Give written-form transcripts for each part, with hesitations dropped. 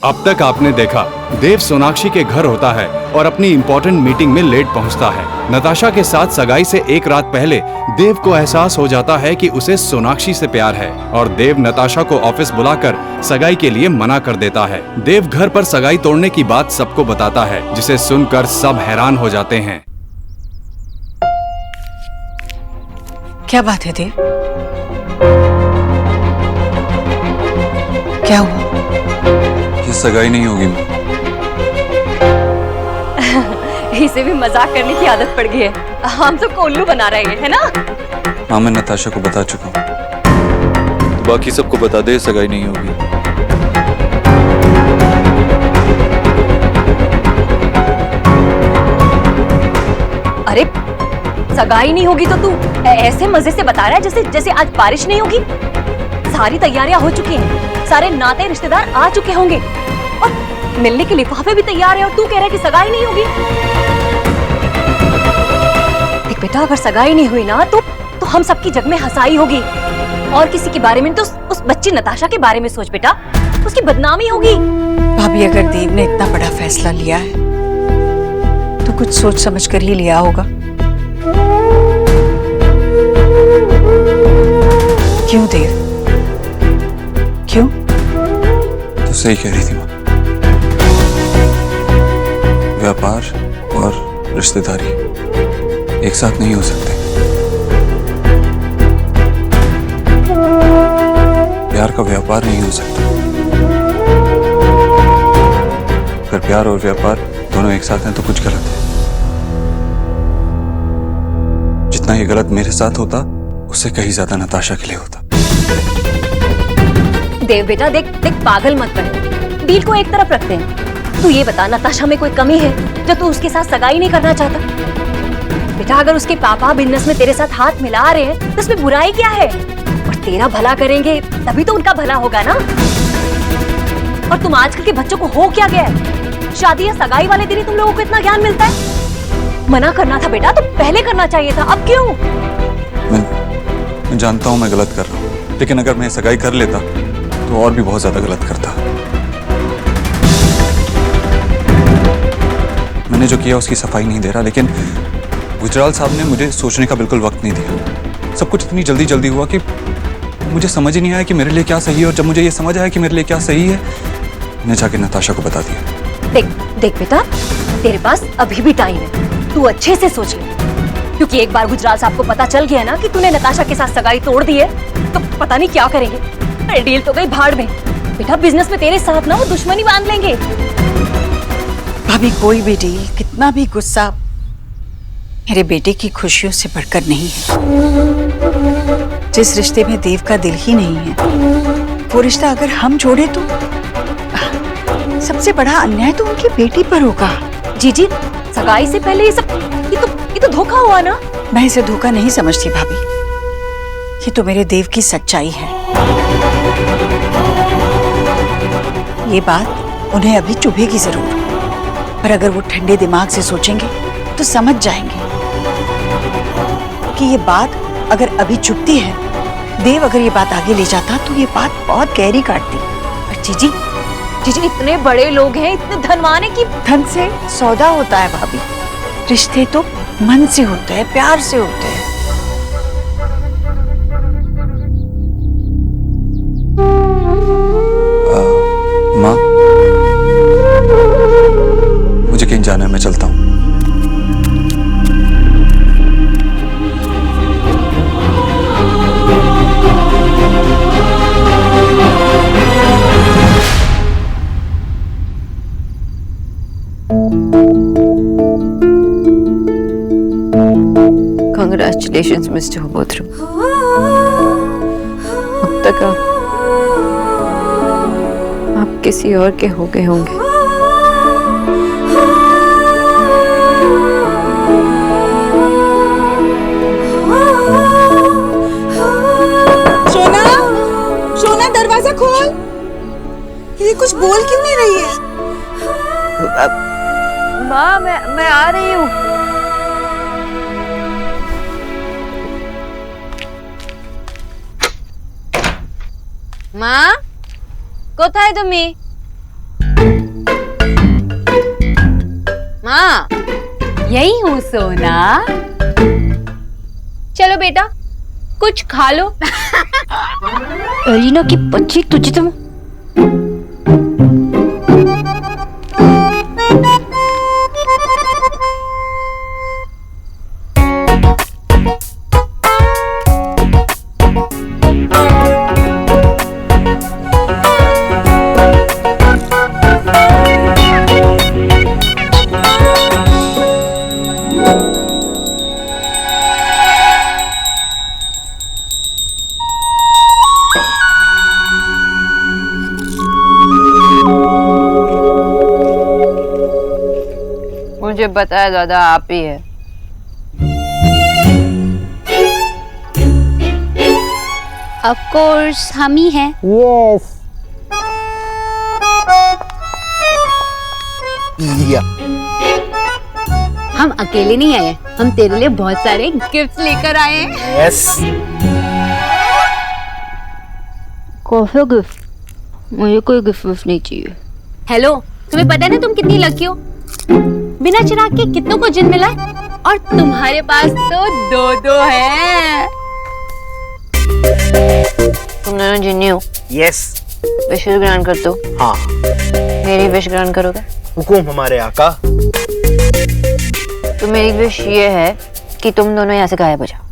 अब तक आपने देखा, देव सोनाक्षी के घर होता है और अपनी इम्पोर्टेंट मीटिंग में लेट पहुंचता है। नताशा के साथ सगाई से एक रात पहले देव को एहसास हो जाता है कि उसे सोनाक्षी से प्यार है और देव नताशा को ऑफिस बुलाकर सगाई के लिए मना कर देता है। देव घर पर सगाई तोड़ने की बात सबको बताता है, जिसे सुनकर सब हैरान हो जाते हैं। क्या बात है देव? क्या हुआ? ये सगाई नहीं होगी माँ। इसे भी मजाक करने की आदत पड़ गई है। हम सबको उल्लू बना रहे हैं, है ना? हाँ, मैं नताशा को बता चुका हूँ। बाकी सबको बता दे, सगाई नहीं होगी। अरे सगाई नहीं होगी तो तू ऐसे मजे से बता रहा है जैसे आज बारिश नहीं होगी। सारी तैयारियां हो चुकी हैं, सारे नाते रिश्तेदार आ चुके होंगे और मिलने के लिफाफे भी तैयार है और तू कह रहा है कि सगाई नहीं होगी। देख बेटा, अगर सगाई नहीं हुई ना तो हम सबकी जग में हंसाई होगी और किसी के बारे में तो उस बच्ची नताशा के बारे में सोच बेटा, उसकी बदनामी होगी। भाभी, अगर देव ने इतना बड़ा फैसला लिया है तो कुछ सोच समझ कर ही लिया होगा। क्यों देव? क्यों? तो सही कह रही थी माँ। व्यापार और रिश्तेदारी एक साथ नहीं हो सकते। प्यार का व्यापार नहीं हो सकता। अगर प्यार और व्यापार दोनों एक साथ हैं तो कुछ गलत है। जितना ये गलत मेरे साथ होता, उससे कहीं ज्यादा नताशा के लिए होता। देव बेटा, देख पागल मत बन। डील को एक तरफ रखते हैं। तू ये बता, नताशा में कोई कमी है जो तू उसके साथ सगाई नहीं करना चाहता? बेटा, अगर उसके पापा बिजनेस में तेरे साथ हाथ मिला रहे हैं तो उसमें बुराई क्या है? और तेरा भला करेंगे तभी तो उनका भला होगा ना। और तुम आजकल के बच्चों को हो क्या गया है? शादी या सगाई वाले दिन ही तुम लोगों को इतना ज्ञान मिलता है? मना करना था बेटा, तो पहले करना चाहिए था, अब क्यों? मैं जानता हूँ मैं गलत कर रहा हूँ, लेकिन अगर मैं सगाई कर लेता तो और भी बहुत ज्यादा गलत करता। मैंने जो किया उसकी सफाई नहीं दे रहा, लेकिन गुजराल साहब ने मुझे सोचने का बिल्कुल वक्त नहीं दिया। सब कुछ इतनी जल्दी जल्दी हुआ कि मुझे समझ ही नहीं आया कि मेरे लिए क्या सही है, और जब मुझे ये समझ आया कि मेरे लिए क्या सही है, मैंने जाके नताशा को बता दिया। देख बेटा, तेरे पास अभी भी टाइम है। तू अच्छे से सोच ले, क्योंकि एक बार गुजराल साहब को पता चल गया ना कि तूने नताशा के साथ सगाई तोड़ दी है तो पता नहीं क्या करेंगे। अरे डील तो गई भाड़ में बेटा, बिजनेस में तेरे साथ ना वो दुश्मनी बांध लेंगे। भाभी, कोई भी डील, कितना भी गुस्सा मेरे बेटे की खुशियों से बढ़कर नहीं है। जिस रिश्ते में देव का दिल ही नहीं है, वो रिश्ता अगर हम जोड़े तो सबसे बड़ा अन्याय तो उनकी बेटी पर होगा। जी, सगाई से पहले ये तो धोखा हुआ ना। मैं इसे धोखा नहीं समझती भाभी, ये तो मेरे देव की सच्चाई है। ये बात उन्हें अभी चुभेगी जरूर, पर अगर वो ठंडे दिमाग से सोचेंगे तो समझ जाएंगे कि ये बात अगर अभी चुभती है, देव अगर ये बात आगे ले जाता तो ये बात बहुत गहरी काटती। और जीजी इतने बड़े लोग हैं, इतने धनवान हैं कि धन से सौदा होता है भाभी, रिश्ते तो मन से होते हैं, प्यार से होते हैं। माँ, मुझे कहीं जाना है, मैं चलता हूँ। Congratulations, Mr. Hobotro. अब तक आप किसी और के हो गए होंगे। सोना, दरवाजा खोल। ये कुछ बोल क्यों नहीं रही है? माँ, मैं आ रही हूँ। মা, কোথায় তুমি? हाँ यही हूँ सोना। चलो बेटा कुछ खा लो। अलीना की बच्ची, तुझे तो मुझे बताया दादा आप ही है। ऑफ कोर्स हम ही हैं। हम अकेले नहीं आए, हम तेरे लिए बहुत सारे गिफ्ट लेकर आए हैं। कौन गिफ्ट? मुझे कोई गिफ्ट नहीं चाहिए। हेलो, तुम्हें पता है ना तुम कितनी लकी हो? बिना चिराग के कितनों को जिन मिला है और तुम्हारे पास तो दो हैं। तुम दोनों जिन्नी हो। यस। विशेष ग्रहण कर दो। हाँ। मेरी विश ग्रहण करोगे? हुकुम हमारे आका। तो मेरी विश ये है कि तुम दोनों यहाँ से गायब हो जाओ।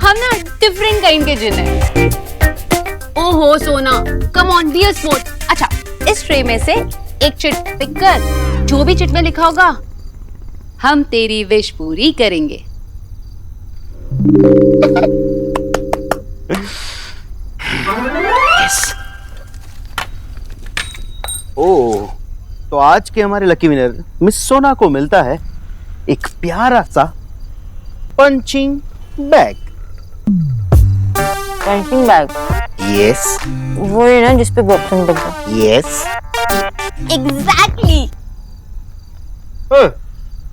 हम ना डिफरेंट काइंड के जिन हैं। ओहो सोना, come on be a sport. अच्छा, इस ट्रे में से एक चिट पिक कर, जो भी चिट में लिखा होगा हम तेरी विश पूरी करेंगे। ओह, तो आज के हमारे लकी विनर मिस सोना को मिलता है एक प्यारा सा punching bag. Punching bag? Yes. वो है ना जिसपे बॉक्सिंग लगता है। यस। एग्जैक्टली।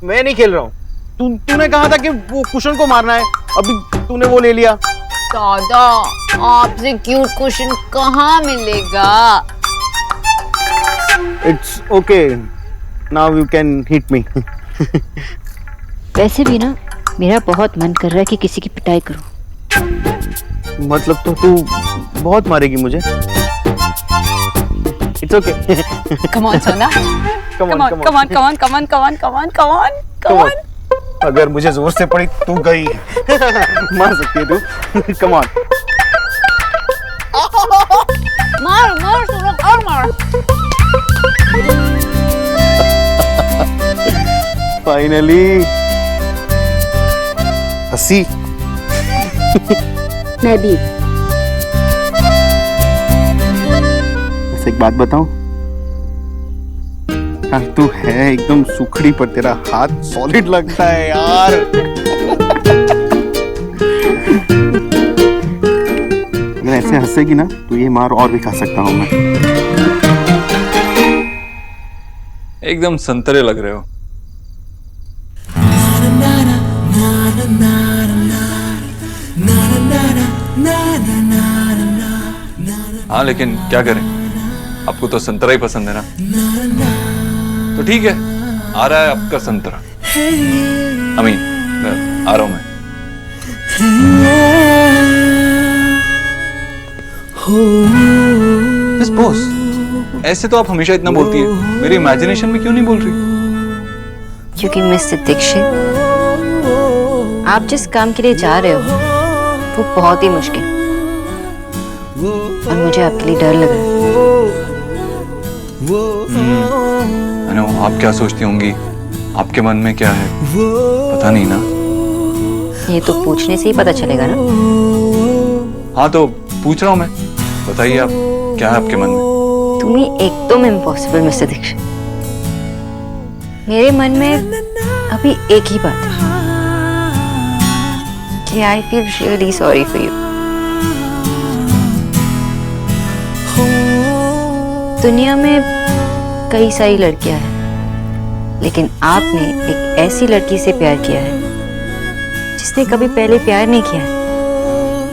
मैं नहीं खेल रहा हूँ। तूने कहा था कि वो कुशन को मारना है, अभी तूने वो ले लिया। दादा, आपसे क्यूट क्वेश्चन कहाँ मिलेगा? It's okay, now you can hit me. वैसे भी ना मेरा बहुत मन कर रहा है कि किसी की पिटाई करूं। मतलब तो तू बहुत मारेगी मुझे। It's okay. Come on सोना। Come on, come on. come on, come on, come on, come on, come on, come on, come on. अगर मुझे जोर से पड़ी तू गई। मार सकती है तू। Come on. मार सोना और मार। फाइनली हंसी। मैं भी। वैसे एक बात बताऊं, यार तू है एकदम सुखड़ी पर तेरा हाथ सॉलिड लगता है यार। अगर ऐसे हंसेगी ना तो ये मार और भी खा सकता हूं मैं। एकदम संतरे लग रहे हो। हाँ लेकिन क्या करें, आपको तो संतरा ही पसंद है ना, तो ठीक है, आ रहा है आपका संतरा। अमीन, आ रहा हूं मैं। मिस बॉस, ऐसे तो आप हमेशा इतना बोलती है, मेरी इमेजिनेशन में क्यों नहीं बोल रही? क्योंकि मिस्टर दीक्षित, आप जिस काम के लिए जा रहे हो वो बहुत ही मुश्किल और मुझे आपके लिए डर लग रहा है। आप क्या सोचती होंगी, आपके मन में क्या है पता नहीं ना। ये तो पूछने से ही पता चलेगा ना। हाँ तो पूछ रहा हूं मैं, बताइए आप क्या है आपके मन में? तुम ही एकदम इम्पॉसिबल मिस्टर दीक्षित। मेरे मन में अभी एक ही बात है कि I feel really sorry for you. दुनिया में कई सारी लड़कियां हैं, लेकिन आपने एक ऐसी लड़की से प्यार किया है जिसने कभी पहले प्यार नहीं किया है,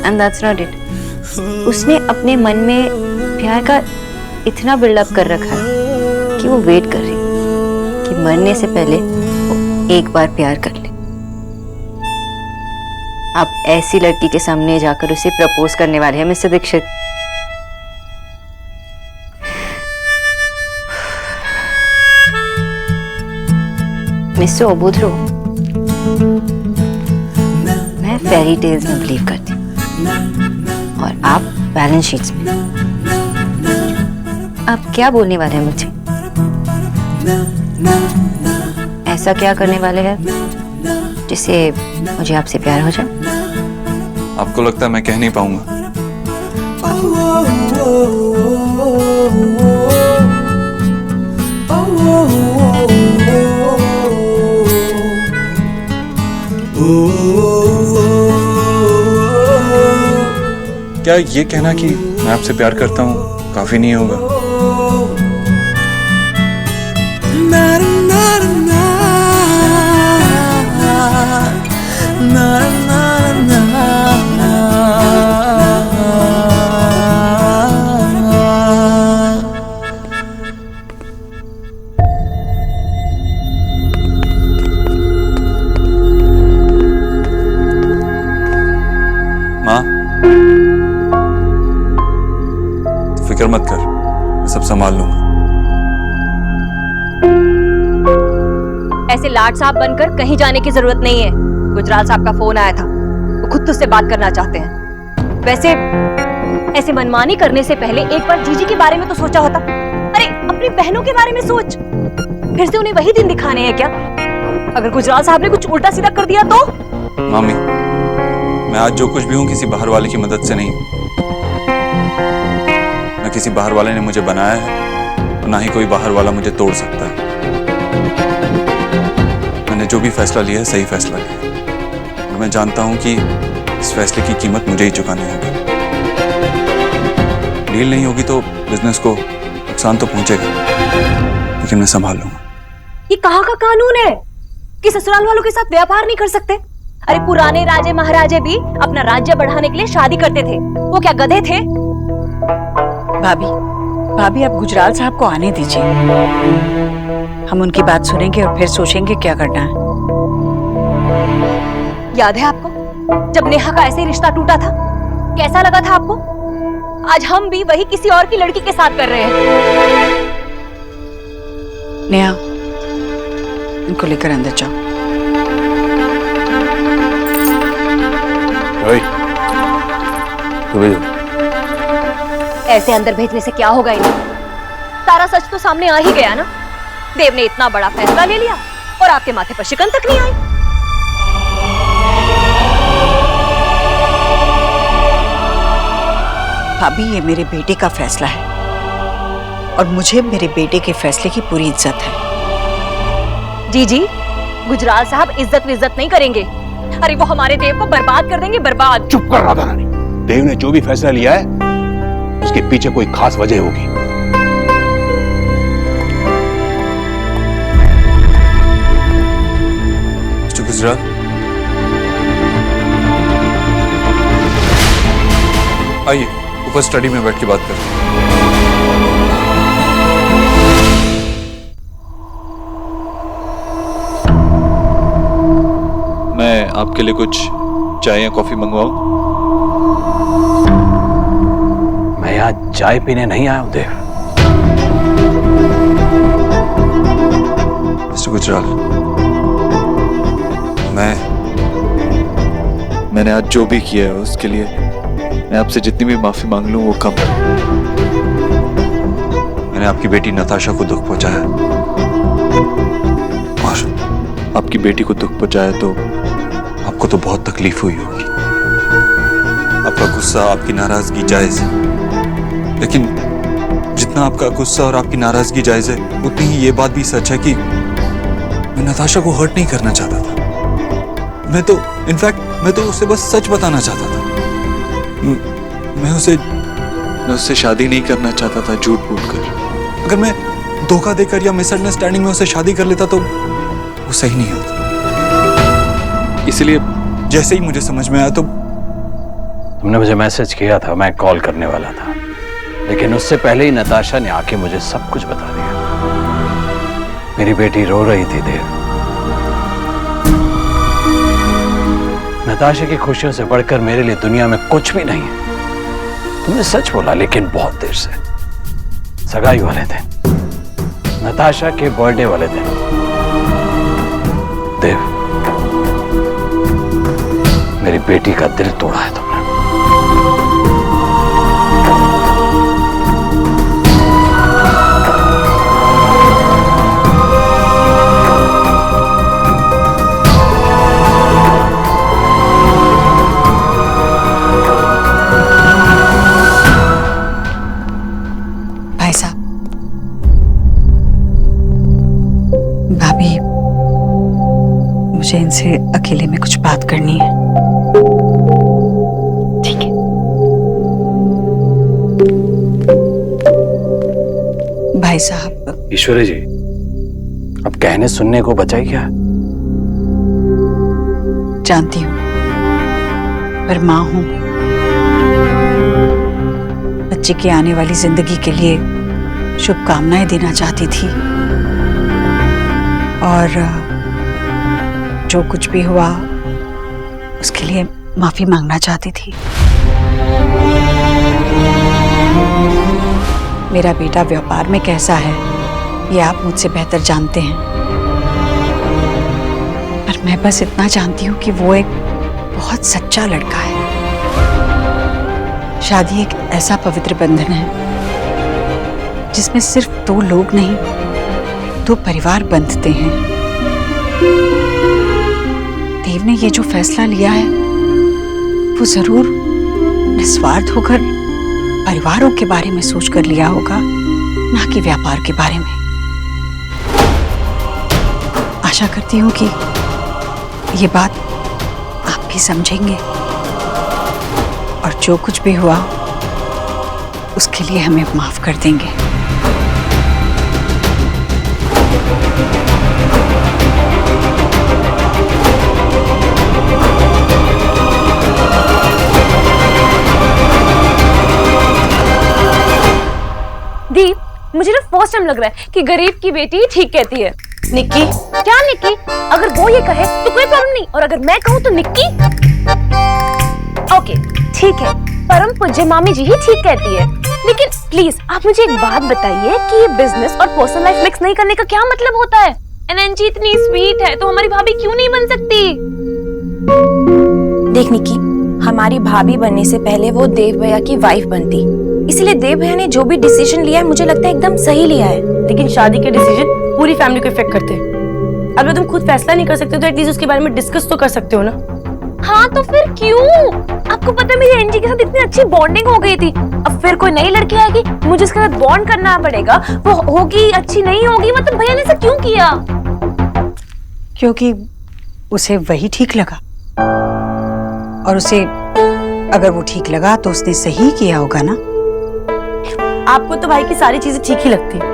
एंड दैट्स नॉट इट। उसने अपने मन में प्यार का इतना बिल्डअप कर रखा है कि वो वेट कर रही है कि मरने से पहले वो एक बार प्यार कर ले। आप ऐसी लड़की के सामने जाकर उसे प्रपोज करने वाले हैं मिस्टर दीक्षित। मिस्टर ओबोद्रो, मैं फेरी टेल्स में बिलीव करती हूँ और आप बैलेंस शीट्स में। आप क्या बोलने वाले हैं मुझे? ऐसा क्या करने वाले हैं जिससे मुझे आपसे प्यार हो जाए? आपको लगता है मैं कह नहीं पाऊंगा? क्या ये कहना कि मैं आपसे प्यार करता हूँ काफी नहीं होगा? माँ, फिक्र मत कर, मैं सब संभाल लूंगा। ऐसे लाट साहब बनकर कहीं जाने की जरूरत नहीं है। गुजराल साहब का फोन आया था, वो खुद तुझसे बात करना चाहते हैं। वैसे ऐसे मनमानी करने से पहले एक बार जीजी के बारे में तो सोचा होता। अरे अपनी बहनों के बारे में सोच। फिर से उन्हें वही दिन दिखाने हैं क्या? अगर गुजराल साहब ने कुछ उल्टा सीधा कर दिया तो? मामी, मैं आज जो कुछ भी हूँ किसी बाहर वाले की मदद से नहीं। न किसी बाहर वाले ने मुझे बनाया है और ना ही कोई बाहर वाला मुझे तोड़ सकता है। मैंने जो भी फैसला लिया है सही फैसला लिया है और मैं जानता हूं कि इस फैसले की कीमत मुझे ही चुकानी होगी। डील नहीं होगी तो बिजनेस को नुकसान तो पहुंचेगा, लेकिन मैं संभाल लूंगा। ये कहाँ का कानून है कि ससुराल वालों के साथ व्यापार नहीं कर सकते? अरे पुराने राजे महाराजे भी अपना राज्य बढ़ाने के लिए शादी करते थे। वो क्या गधे थे? भाभी, भाभी आप गुजराल साहब को आने दीजिए। हम उनकी बात सुनेंगे और फिर सोचेंगे क्या करना है। याद है आपको जब नेहा का ऐसे ही रिश्ता टूटा था? कैसा लगा था आपको? आज हम भी वही किसी और की लड़की के साथ कर रहे हैं। नेहा, इनको लेकर अंदर जाओ। ऐसे अंदर भेजने से क्या होगा इन्हें? सारा सच तो सामने आ ही गया ना। देव ने इतना बड़ा फैसला ले लिया और आपके माथे पर शिकन तक नहीं आई। भाभी, ये मेरे बेटे का फैसला है और मुझे मेरे बेटे के फैसले की पूरी इज्जत है। जी, गुजराल साहब इज्जत विज्जत नहीं करेंगे। अरे वो हमारे देव को बर्बाद कर देंगे, बर्बाद। चुप कर राधा रानी। देव ने जो भी फैसला लिया है उसके पीछे कोई खास वजह होगी। मिस्टर गुजराल, आइए ऊपर स्टडी में बैठ के बात करते हैं। मैं आपके लिए कुछ चाय या कॉफी मंगवाऊं? मैं यहाँ चाय पीने नहीं आया हूं देव। मिस्टर गुजराल, मैंने आज जो भी किया है उसके लिए मैं आपसे जितनी भी माफी मांग लूं वो कम है। मैंने आपकी बेटी नताशा को दुख पहुंचाया और आपकी बेटी को दुख पहुंचाया तो आपको तो बहुत तकलीफ हुई होगी। आपका गुस्सा, आपकी नाराजगी जायज है, लेकिन जितना आपका गुस्सा और आपकी नाराजगी जायज है उतनी ही ये बात भी सच है कि मैं नताशा को हर्ट नहीं करना चाहता था। मैं तो उसे बस सच बताना चाहता था। मैं उससे शादी नहीं करना चाहता था झूठ बोलकर। अगर मैं धोखा देकर या मिसअंडरस्टैंडिंग में उससे शादी कर लेता तो वो सही नहीं होता। इसलिए जैसे ही मुझे समझ में आया तो तुमने मुझे मैसेज किया था, मैं कॉल करने वाला था, लेकिन उससे पहले ही नताशा ने आके मुझे सब कुछ बता दिया। मेरी बेटी रो रही थी देव। नताशा की खुशियों से बढ़कर मेरे लिए दुनिया में कुछ भी नहीं है। तुमने सच बोला, लेकिन बहुत देर से। सगाई वाले दिन, नताशा के बर्थडे वाले दिन। देव, मेरी बेटी का दिल तोड़ा है तुमने। भाई साहब, भाभी, मुझे इनसे अकेले में कुछ बात करनी है। ठीक है। भाई साहब। ईश्वरी जी, अब कहने सुनने को बचा ही क्या? जानती हूँ, पर माँ हूं। बच्चे की आने वाली जिंदगी के लिए शुभकामनाएं देना चाहती थी, और जो कुछ भी हुआ उसके लिए माफी मांगना चाहती थी। मेरा बेटा व्यापार में कैसा है ये आप मुझसे बेहतर जानते हैं, पर मैं बस इतना जानती हूँ कि वो एक बहुत सच्चा लड़का है। शादी एक ऐसा पवित्र बंधन है जिसमें सिर्फ दो लोग नहीं, दो परिवार बंधते हैं। देव ने ये जो फैसला लिया है वो जरूर निस्वार्थ होकर परिवारों के बारे में सोचकर लिया होगा, ना कि व्यापार के बारे में। आशा करती हूँ कि ये बात आप भी समझेंगे, और जो कुछ भी हुआ उसके लिए हमें माफ कर देंगे। दीप, मुझे ना फर्स्ट टाइम लग रहा है कि गरीब की बेटी ठीक कहती है। निक्की? क्या निक्की? अगर वो ये कहे तो कोई प्रॉब्लम नहीं, और अगर मैं कहूँ तो निक्की? ओके, ठीक है, परम पूज्य मामी जी ही ठीक कहती है। लेकिन प्लीज आप मुझे एक बात बताइए कि ये बिजनेस और पर्सनल लाइफ मिक्स नहीं करने का क्या मतलब होता है? एनएनजी इतनी स्वीट है तो हमारी भाभी क्यों नहीं बन सकती? देख निक्की, हमारी भाभी बनने से पहले वो देव भैया की वाइफ बनती, इसलिए देव भैया ने जो भी डिसीजन लिया है मुझे लगता है एकदम सही लिया है। लेकिन शादी के डिसीजन पूरी फैमिली को इफेक्ट करते हैं। अगर तुम खुद फैसला नहीं कर सकते तो एटलीस्ट उसके बारे में डिस्कस तो कर सकते हो ना। हाँ तो फिर क्यों? आपको पता है मेरी एनजी के साथ इतनी अच्छी बॉन्डिंग हो गई थी, अब फिर कोई नई लड़की आएगी, मुझे उसके साथ बॉन्ड करना पड़ेगा, वो होगी अच्छी नहीं होगी, मतलब भैया ने ऐसा क्यों किया? क्योंकि उसे वही ठीक लगा, और उसे अगर वो ठीक लगा तो उसने सही किया होगा ना। आपको तो भाई की सारी चीजें ठीक ही लगती है,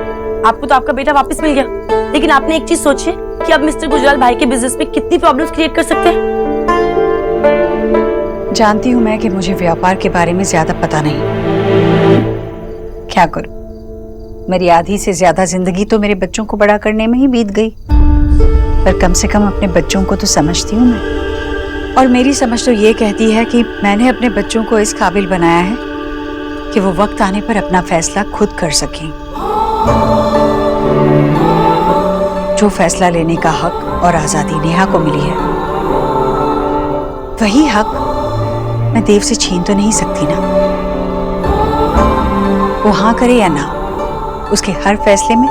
आपको तो आपका बेटा वापस मिल गया, लेकिन आपने एक चीज सोची है कि अब मिस्टर गुजराल भाई के बिजनेस में कितनी प्रॉब्लम्स क्रिएट कर सकते हैं। जानती हूँ मैं कि मुझे व्यापार के बारे में ज्यादा पता नहीं, क्या करूं, मेरी आधी से ज्यादा जिंदगी तो मेरे बच्चों को बड़ा करने में ही बीत गई, पर कम से कम अपने बच्चों को तो समझती हूँ मैं, और मेरी समझ तो ये कहती है कि मैंने अपने बच्चों को इस काबिल बनाया है कि वो वक्त आने पर अपना फैसला खुद कर सकें। जो फैसला लेने का हक और आजादी नेहा को मिली है, वही हक मैं देव से छीन तो नहीं सकती ना। वो हाँ करे या ना, उसके हर फैसले में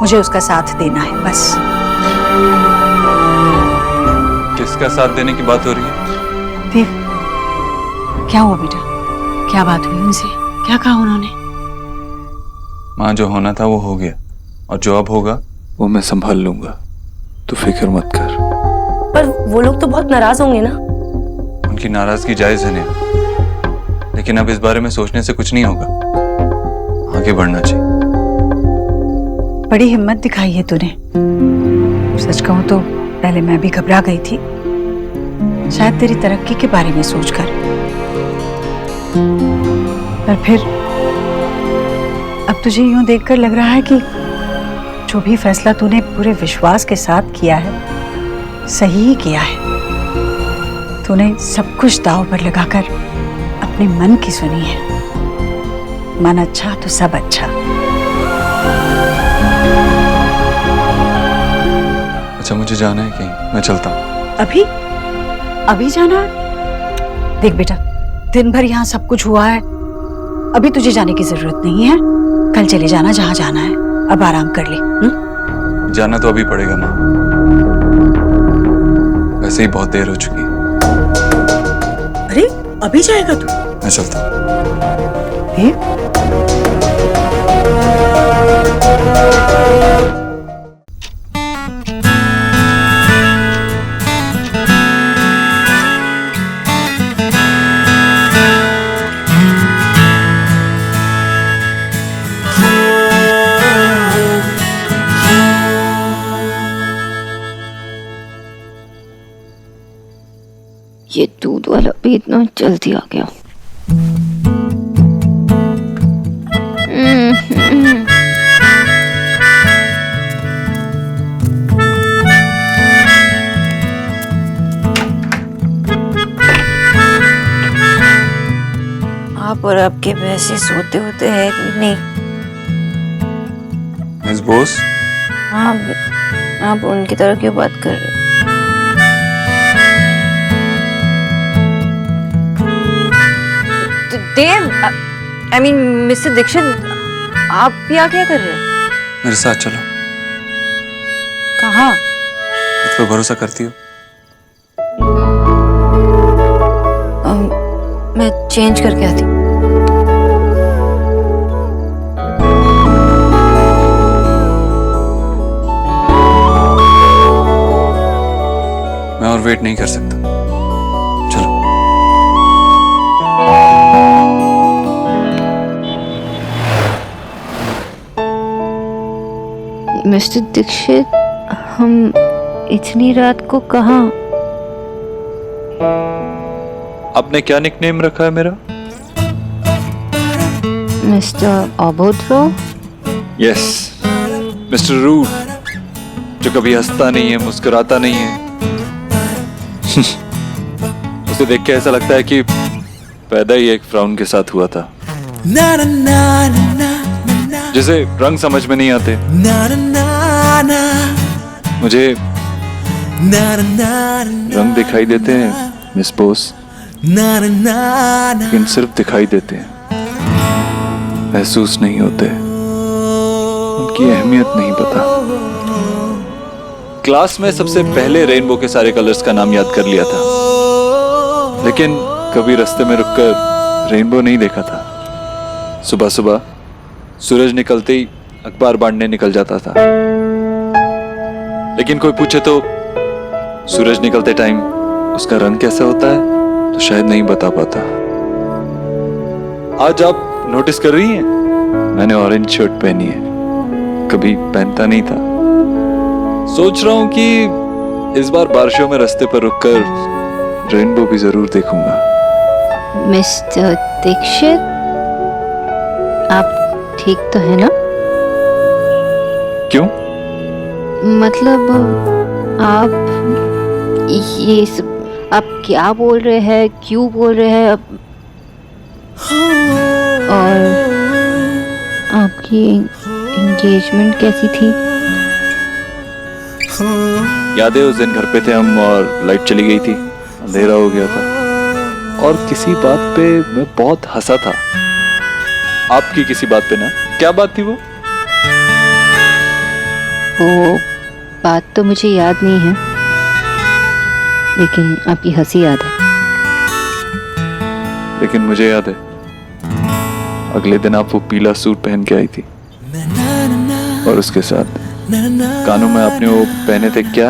मुझे उसका साथ देना है, बस। किसका साथ देने की बात हो रही है? देव, क्या हुआ बेटा? क्या बात हुई उनसे? क्या कहा उन्होंने? माँ, जो होना था वो हो गया, और जो अब होगा वो मैं संभाल लूंगा, तू फिक्र मत कर। पर वो लोग तो बहुत नाराज होंगे ना। उनकी नाराजगी जायज है नेहा, लेकिन अब इस बारे में सोचने से कुछ नहीं होगा, आगे बढ़ना चाहिए। बड़ी हिम्मत दिखाई है तूने। सच कहूं तो पहले मैं भी घबरा गई थी, शायद तेरी तरक्की के बारे में सोचकर, पर फिर अब तुझे यूं देखकर लग रहा है कि जो भी फैसला तूने पूरे विश्वास के साथ किया है सही ही किया है। तूने सब कुछ दांव पर लगाकर अपने मन की सुनी है। मन अच्छा तो सब अच्छा। अच्छा मुझे जाना है कहीं, मैं चलता हूँ। अभी अभी जाना है? देख बेटा, दिन भर यहाँ सब कुछ हुआ है, अभी तुझे जाने की जरूरत नहीं है। कल चले जाना जहाँ जाना है, अब आराम कर ले। जाना तो अभी पड़ेगा माँ, वैसे ही बहुत देर हो चुकी है। अरे अभी जाएगा तू? मैं चलता हूँ। ये दूध वाला भी इतना जल्दी आ गया। आप और आपके पैसे सोते होते हैं कि नहीं? मिस बोस, आप उनकी तरह क्यों बात कर रहे हो? देव, I mean मिस्टर दीक्षित, आप यहाँ क्या कर रहे हो? मेरे साथ चलो। कहाँ? मुझ पर भरोसा करती हो? मैं चेंज करके आती हूँ। मैं और वेट नहीं कर सकता, चलो। मिस्टर दीक्षित, हम इतनी रात को कहाँ? आपने क्या निकनेम रखा है मेरा? मिस्टर अभद्र? यस, मिस्टर रूड, जो कभी हंसता नहीं है, मुस्कुराता नहीं है। उसे देख के ऐसा लगता है कि पैदा ही एक फ्राउन के साथ हुआ था, जिसे रंग समझ में नहीं आते। मुझे रंग दिखाई देते हैं मिस बोस, लेकिन सिर्फ दिखाई देते हैं, महसूस नहीं होते। उनकी अहमियत नहीं पता। क्लास में सबसे पहले रेनबो के सारे कलर्स का नाम याद कर लिया था, लेकिन कभी रास्ते में रुककर रेनबो नहीं देखा था। सुबह सुबह सूरज निकलते ही अखबार बांटने निकल जाता था, लेकिन कोई पूछे तो सूरज निकलते टाइम उसका रंग कैसा होता है तो शायद नहीं बता पाता। आज आप नोटिस कर रही हैं, मैंने ऑरेंज शर्ट पहनी है, कभी पहनता नहीं था। सोच रहा हूं कि इस बार बारिशों में रास्ते पर रुककर रेनबो भी जरूर देखूंगा। मिस्टर दीक्षित, आप ठीक तो है ना? क्यों? मतलब आप ये सब आप क्या बोल रहे हैं, क्यों बोल रहे हैं? और आपकी एंगेजमेंट कैसी थी? याद है उस दिन घर पे थे हम और लाइट चली गई थी, अंधेरा हो गया था, और किसी बात पे मैं बहुत हंसा था। आपकी किसी बात पे ना? क्या बात थी वो? वो बात तो मुझे याद नहीं है, लेकिन आपकी हंसी याद है। लेकिन मुझे याद है, अगले दिन आप वो पीला सूट पहन के आई थी, और उसके साथ कानों में आपने वो पहने थे क्या?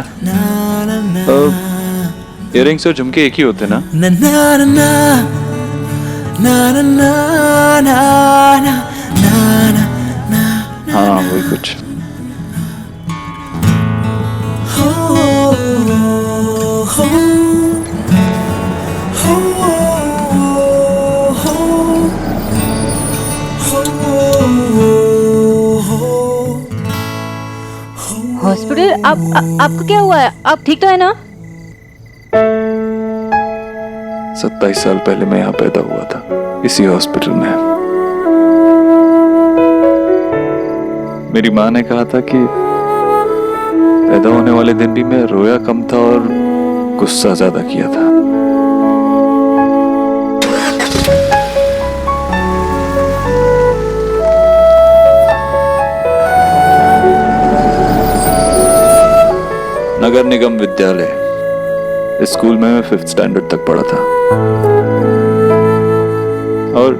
इयररिंग्स और झुमके एक ही होते ना? हाँ वही कुछ। आपको क्या हुआ है? आप ठीक तो है ना? 27 साल पहले मैं यहाँ पैदा हुआ था, इसी हॉस्पिटल में। मेरी माँ ने कहा था कि पैदा होने वाले दिन भी मैं रोया कम था और गुस्सा ज्यादा किया था। नगर निगम विद्यालय, इस स्कूल में मैं 5th स्टैंडर्ड तक पढ़ा था। और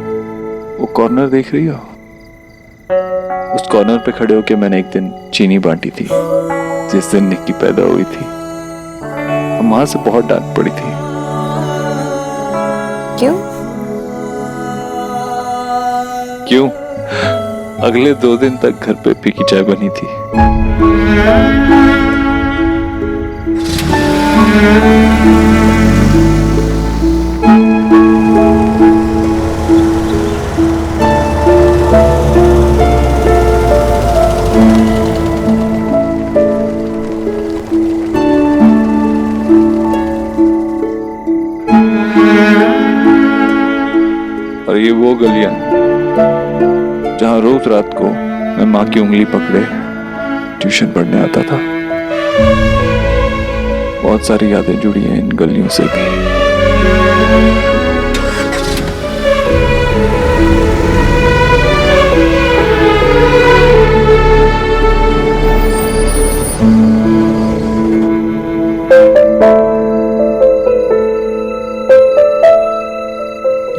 वो कॉर्नर देख रही हो? उस कॉर्नर पे खड़े होके मैंने एक दिन चीनी बांटी थी, जिस दिन निक्की पैदा हुई थी। माँ से बहुत डांट पड़ी थी। क्यों? अगले 2 दिन तक घर पे फीकी चाय बनी थी। और ये वो गलियां जहां रोज रात को मैं माँ की उंगली पकड़े ट्यूशन पढ़ने आता था। बहुत सारी यादें जुड़ी हैं इन गलियों से भी।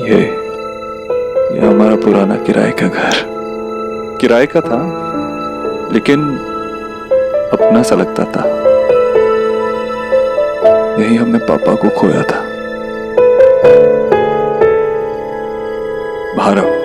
ये हमारा पुराना किराए का घर। किराए का था, लेकिन अपना सा लगता था। यही हमने पापा को खोया था। बाहर आओ।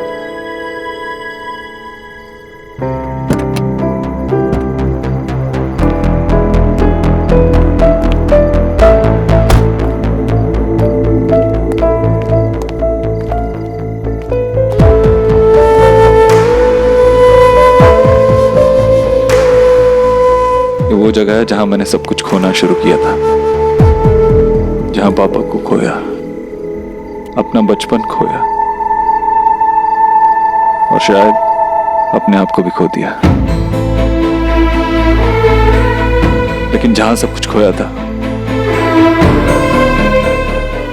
ये वो जगह है जहां मैंने सब कुछ खोना शुरू किया था, जहां पापा को खोया, अपना बचपन खोया और शायद अपने आप को भी खो दिया। लेकिन जहां सब कुछ खोया था,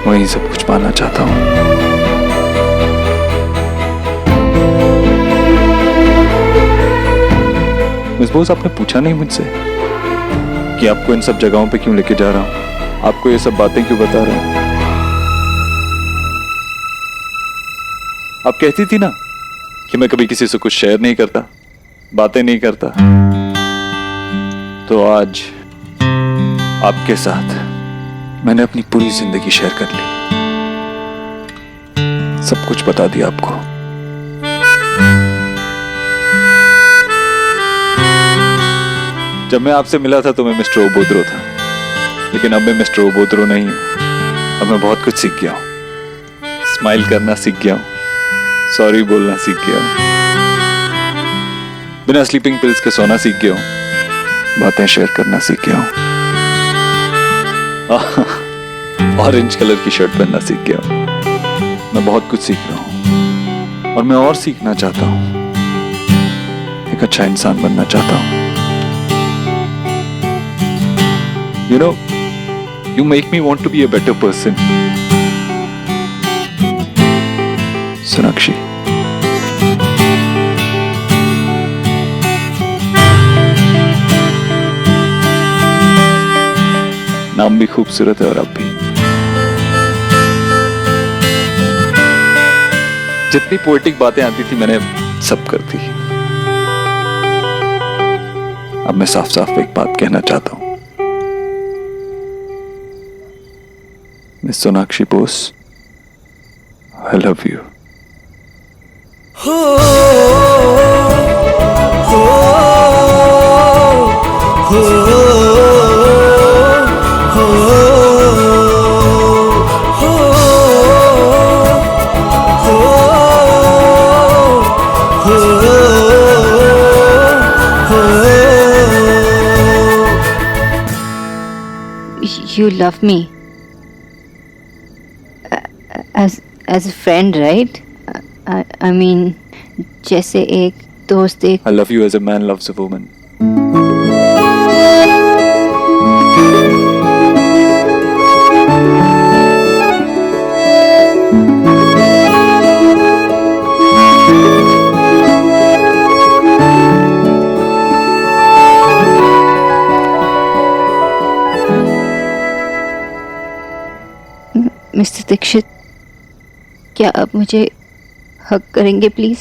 वहीं सब कुछ पाना चाहता हूं। मिस बोस, आपने पूछा नहीं मुझसे कि आपको इन सब जगहों पे क्यों लेके जा रहा हूं, आपको ये सब बातें क्यों बता रहा हूं। आप कहती थी ना कि मैं कभी किसी से कुछ शेयर नहीं करता, बातें नहीं करता। तो आज आपके साथ मैंने अपनी पूरी जिंदगी शेयर कर ली, सब कुछ बता दिया आपको। जब मैं आपसे मिला था तो मैं मिस्टर ओबोद्रो था, लेकिन अब मैं मिस्टर ओबोद्रो नहीं हूं। अब मैं बहुत कुछ सीख गया हूं। स्माइल करना सीख गया हूं, सॉरी बोलना सीख गया हूं, बिना स्लीपिंग पिल्स के सोना सीख गया हूं, बातें शेयर करना सीख गया हूं, ऑरेंज कलर की शर्ट पहनना सीख गया हूं। मैं बहुत कुछ सीख रहा हूं और मैं और सीखना चाहता हूं। एक अच्छा इंसान बनना चाहता हूं। You know, you make me want to be a better person. Sonakshi, नाम भी खूबसूरत है और आप भी। जितनी पोएटिक बातें आती थी मैंने सब कर दी। अब मैं साफ साफ एक बात कहना चाहता हूं। Miss Sonakshi Bose, I love you. you love me as a friend, right? I mean, जैसे एक दोस्त एक I love you as a man loves a woman. Mister Dikshit, क्या आप मुझे हक करेंगे प्लीज?